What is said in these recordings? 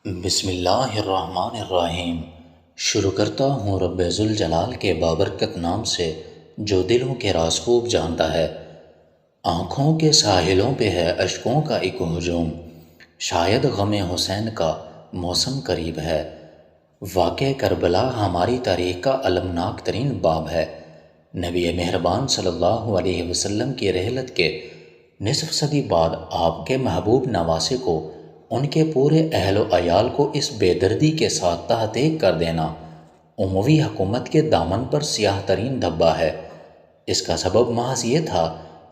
بسم اللہ الرحمن الرحیم۔ شروع کرتا ہوں رب ذوالجلال کے بابرکت نام سے جو دلوں کے راز خوب جانتا ہے۔ آنکھوں کے ساحلوں پہ ہے اشکوں کا ایک ہجوم، شاید غم حسین کا موسم قریب ہے۔ واقعہ کربلا ہماری تاریخ کا المناک ترین باب ہے۔ نبی مہربان صلی اللہ علیہ وسلم کی رحلت کے نصف صدی بعد آپ کے محبوب نواسے کو، ان کے پورے اہل و عیال کو اس بے دردی کے ساتھ تحقیق کر دینا اموی حکومت کے دامن پر سیاہ ترین دھبا ہے۔ اس کا سبب محض یہ تھا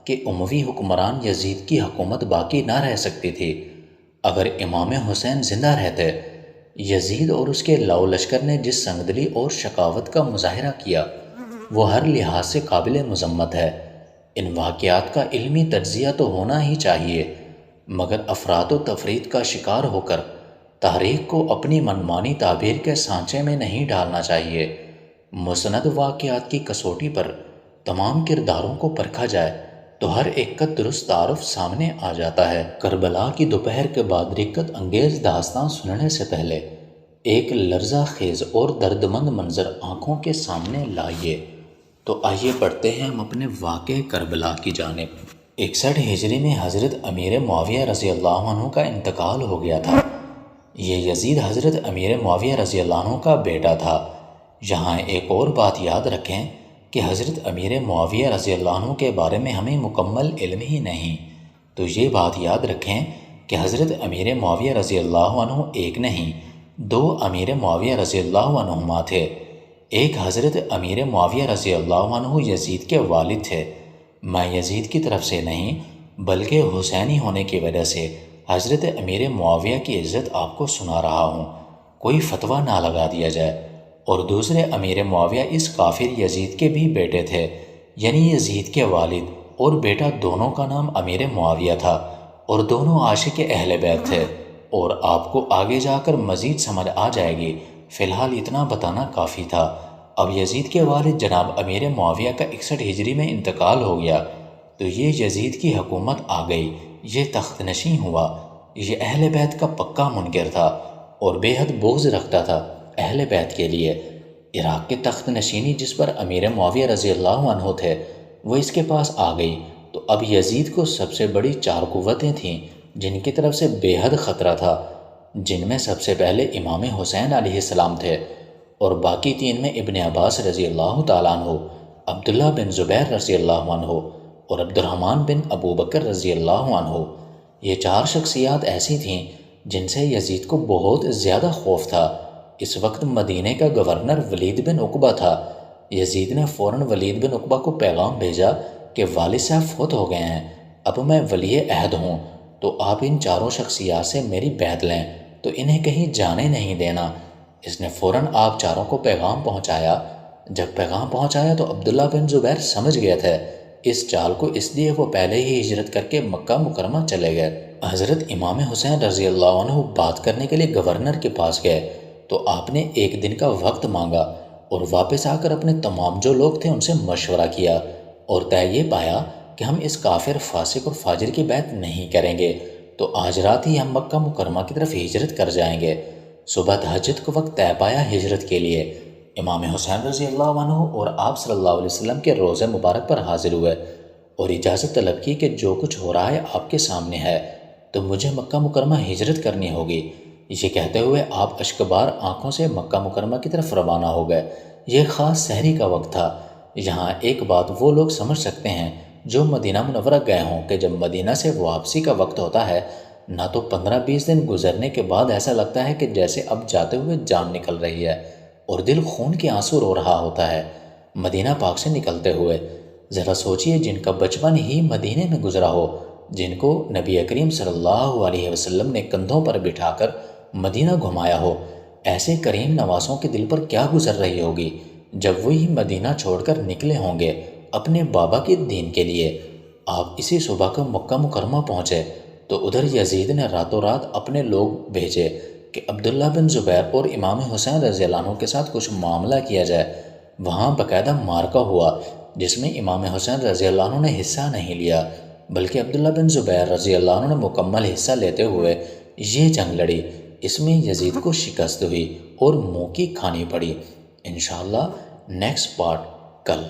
کہ اموی حکمران یزید کی حکومت باقی نہ رہ سکتی تھی۔ اگر امام حسین زندہ رہتے، یزید اور اس کے لاؤ لشکر نے جس سنگدلی اور شقاوت کا مظاہرہ کیا وہ ہر لحاظ سے قابل مذمت ہے۔ ان واقعات کا علمی تجزیہ تو ہونا ہی چاہیے، مگر افراط و تفریط کا شکار ہو کر تاریخ کو اپنی منمانی تعبیر کے سانچے میں نہیں ڈالنا چاہیے۔ مسند واقعات کی کسوٹی پر تمام کرداروں کو پرکھا جائے تو ہر ایک کا درست تعارف سامنے آ جاتا ہے۔ کربلا کی دوپہر کے بعد رقت انگیز داستان سننے سے پہلے ایک لرزہ خیز اور دردمند منظر آنکھوں کے سامنے لائیے تو آئیے پڑھتے ہیں ہم اپنے واقعہ کربلا کی جانب۔ 61 ہجری میں حضرت امیر معاویہ رضی اللہ عنہ کا انتقال ہو گیا تھا۔ یہ یزید حضرت امیر معاویہ رضی اللہ عنہ کا بیٹا تھا۔ یہاں ایک اور بات یاد رکھیں کہ حضرت امیر معاویہ رضی اللہ عنہ کے بارے میں ہمیں مکمل علم ہی نہیں، تو یہ بات یاد رکھیں کہ حضرت امیر معاویہ رضی اللہ عنہ ایک نہیں، دو امیر معاویہ رضی اللہ عنہما تھے۔ ایک حضرت امیر معاویہ رضی اللہ عنہ یزید کے والد تھے۔ میں یزید کی طرف سے نہیں بلکہ حسینی ہونے کی وجہ سے حضرت امیر معاویہ کی عزت آپ کو سنا رہا ہوں، کوئی فتویٰ نہ لگا دیا جائے۔ اور دوسرے امیر معاویہ اس کافر یزید کے بھی بیٹے تھے، یعنی یزید کے والد اور بیٹا دونوں کا نام امیر معاویہ تھا، اور دونوں عاشق اہل بیت تھے، اور آپ کو آگے جا کر مزید سمجھ آ جائے گی، فی الحال اتنا بتانا کافی تھا۔ اب یزید کے والد جناب امیر معاویہ کا 61 ہجری میں انتقال ہو گیا تو یہ یزید کی حکومت آ گئی، یہ تخت نشین ہوا۔ یہ اہل بیت کا پکا منکر تھا اور بے حد بغض رکھتا تھا اہل بیت کے لیے۔ عراق کے تخت نشینی جس پر امیر معاویہ رضی اللہ عنہ تھے وہ اس کے پاس آ گئی تو اب یزید کو سب سے بڑی 4 قوتیں تھیں جن کی طرف سے بے حد خطرہ تھا، جن میں سب سے پہلے امام حسین علیہ السلام تھے، اور باقی 3 میں ابن عباس رضی اللہ تعالیٰ عنہ، عبداللہ بن زبیر رضی اللہ عنہ اور عبد الرحمن بن ابو بکر رضی اللہ عنہ۔ یہ 4 شخصیات ایسی تھیں جن سے یزید کو بہت زیادہ خوف تھا۔ اس وقت مدینہ کا گورنر ولید بن عقبہ تھا۔ یزید نے فوراً ولید بن عقبہ کو پیغام بھیجا کہ والد صاحب فوت ہو گئے ہیں، اب میں ولی عہد ہوں، تو آپ ان 4 شخصیات سے میری بیعت لیں تو انہیں کہیں جانے نہیں دینا۔ اس نے فوراً آپ 4 کو پیغام پہنچایا۔ جب پیغام پہنچایا تو عبداللہ بن زبیر سمجھ گئے تھے اس چال کو، اس لیے وہ پہلے ہی ہجرت کر کے مکہ مکرمہ چلے گئے۔ حضرت امام حسین رضی اللہ عنہ بات کرنے کے لیے گورنر کے پاس گئے تو آپ نے 1 دن کا وقت مانگا اور واپس آ کر اپنے تمام جو لوگ تھے ان سے مشورہ کیا اور طے یہ پایا کہ ہم اس کافر فاسق اور فاجر کی بیعت نہیں کریں گے، تو آج رات ہی ہم مکہ مکرمہ کی طرف ہجرت کر جائیں گے۔ صبح تہجد کو وقت طے پایا ہجرت کے لیے۔ امام حسین رضی اللہ عنہ اور آپ صلی اللہ علیہ وسلم کے روضہ مبارک پر حاضر ہوئے اور اجازت طلب کی کہ جو کچھ ہو رہا ہے آپ کے سامنے ہے تو مجھے مکہ مکرمہ ہجرت کرنی ہوگی۔ یہ کہتے ہوئے آپ اشکبار آنکھوں سے مکہ مکرمہ کی طرف روانہ ہو گئے۔ یہ خاص سحری کا وقت تھا۔ یہاں ایک بات وہ لوگ سمجھ سکتے ہیں جو مدینہ منورہ گئے ہوں کہ جب مدینہ سے واپسی کا وقت ہوتا ہے نہ تو 15-20 دن گزرنے کے بعد ایسا لگتا ہے کہ جیسے اب جاتے ہوئے جان نکل رہی ہے اور دل خون کے آنسو رو رہا ہوتا ہے مدینہ پاک سے نکلتے ہوئے۔ ذرا سوچئے جن کا بچپن ہی مدینے میں گزرا ہو، جن کو نبی کریم صلی اللہ علیہ وسلم نے کندھوں پر بٹھا کر مدینہ گھمایا ہو، ایسے کریم نوازوں کے دل پر کیا گزر رہی ہوگی جب وہی مدینہ چھوڑ کر نکلے ہوں گے اپنے بابا کے دین کے لیے۔ آپ اسی صبح کو مکہ مکرمہ پہنچے تو ادھر یزید نے راتوں رات اپنے لوگ بھیجے کہ عبداللہ بن زبیر اور امام حسین رضی اللہ عنہ کے ساتھ کچھ معاملہ کیا جائے۔ وہاں باقاعدہ مارکہ ہوا جس میں امام حسین رضی اللہ عنہ نے حصہ نہیں لیا بلکہ عبداللہ بن زبیر رضی اللہ عنہ نے مکمل حصہ لیتے ہوئے یہ جنگ لڑی۔ اس میں یزید کو شکست ہوئی اور منہ کی کھانی پڑی۔ انشاءاللہ نیکسٹ پارٹ کل۔